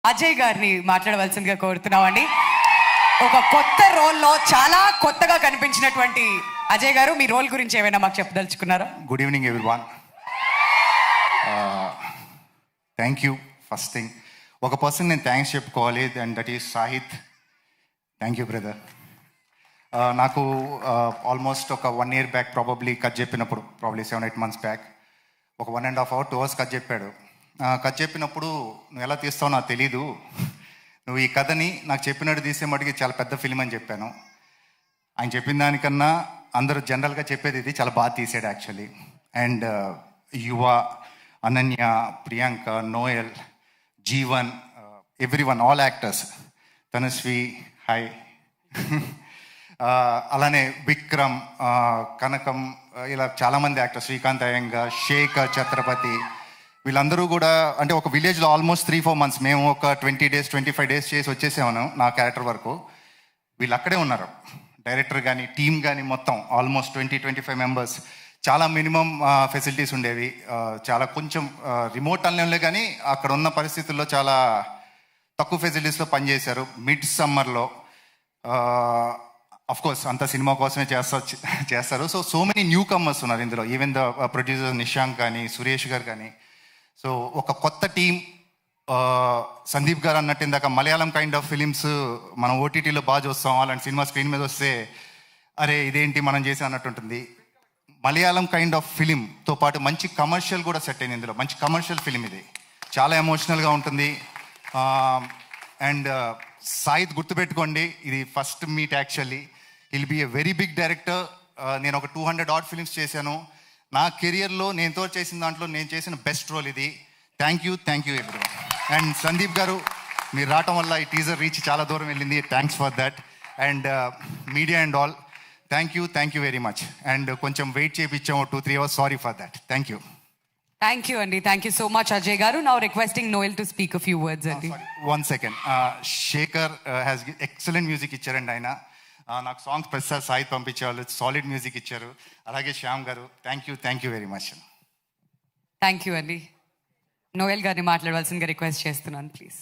అజయ్ గారిని మాట్లాడవలసిందిగా కోరుతున్నామండి. ఒక కొత్త రోల్లో చాలా కొత్తగా కనిపించినటువంటి అజయ్ గారు, మీ రోల్ గురించి ఏమైనా మాకు చెప్పదలుచుకున్నారా? Good evening everyone. Thank you. First thing, ఒక పర్సన్ నేను థ్యాంక్స్ చెప్పుకోవాలి, and that is Sahith. Thank you brother. నాకు ఆల్మోస్ట్ ఒక 1 year బ్యాక్ ప్రాబబ్లీ కట్ చెప్పినప్పుడు, ప్రాబ్లీ 7-8 months బ్యాక్, ఒక 1.5 hour 2 hours కట్ చెప్పాడు. కట్ చెప్పినప్పుడు నువ్వు ఎలా తీస్తావో నాకు తెలీదు, నువ్వు ఈ కథని నాకు చెప్పినట్టు తీసే మటుకి చాలా పెద్ద ఫిల్మ్ అని చెప్పాను. ఆయన చెప్పిన దానికన్నా అందరూ జనరల్గా చెప్పేది ఇది చాలా బాగా తీసాడు యాక్చువల్లీ. అండ్ యువ, Ananya, Priyanka, Noel, Jeevan, everyone, all actors, Tanushree, hi, అలానే విక్రమ్, కనకం, ఇలా చాలామంది యాక్టర్స్, శ్రీకాంత్ అయ్యంగార్, శేఖర్, ఛత్రపతి, వీళ్ళందరూ కూడా అంటే ఒక విలేజ్లో ఆల్మోస్ట్ 3-4 months, మేము ఒక 20 days 25 days చేసి వచ్చేసాము నా క్యారెక్టర్ వరకు. వీళ్ళు అక్కడే ఉన్నారు, డైరెక్టర్ కానీ టీమ్ కానీ మొత్తం ఆల్మోస్ట్ 20-25 members. చాలా మినిమం ఫెసిలిటీస్ ఉండేవి, చాలా కొంచెం రిమోట్ అనలేంలే, కానీ అక్కడ ఉన్న పరిస్థితుల్లో చాలా తక్కువ ఫెసిలిటీస్లో పనిచేశారు. మిడ్ సమ్మర్లో అఫ్ కోర్స్ అంత సినిమా కోసమే చేస్తారు. సో మెనీ న్యూ కమర్స్ ఉన్నారు ఇందులో, ఈవెన్ ద ప్రొడ్యూసర్ నిశాంక్ కానీ, సురేష్ గారు కానీ. సో ఒక కొత్త టీం. సందీప్ గారు అన్నట్టు ఇందాక మలయాళం కైండ్ ఆఫ్ ఫిలిమ్స్ మనం ఓటీటీలో బాగా చూస్తాం, అలాంటి సినిమా స్క్రీన్ మీద వస్తే అరే ఇదేంటి మనం చేసి అన్నట్టు ఉంటుంది. మలయాళం కైండ్ ఆఫ్ ఫిలింతో పాటు మంచి కమర్షియల్ కూడా సెట్ అయింది ఇందులో. మంచి కమర్షియల్ ఫిలిం ఇది, చాలా ఎమోషనల్గా ఉంటుంది. అండ్ సాయిత్ గుర్తుపెట్టుకోండి, ఇది first meet actually. Will be a very big director. నేను ఒక 200 odd films చేశాను నా కెరియర్లో. నేనుతో చేసిన దాంట్లో నేను చేసిన బెస్ట్ రోల్ ఇది. Thank you everyone. And Sandeep గారు, మీరు రావటం వల్ల ఈ టీజర్ రీచ్ చాలా దూరం వెళ్ళింది. Thanks for that. And media and all, thank you very much. And కొంచెం వెయిట్ చేయించాము 2-3 hours, sorry for that. Thank you అండి. Thank you so much Ajay గారు. Now requesting Noel to speak a few words అండి. 1 second. Shekhar has excellent music ఇచ్చారండి ఆయన. నాకు songs ప్రతిసారి Saith పంపించేవాళ్ళు, solid music ఇచ్చారు. అలాగే శ్యామ్ గారు, thank you very much. Thank you అండి. నోయల్ గారిని మాట్లాడవలసిందిగా రిక్వెస్ట్ చేస్తున్నాను ప్లీజ్.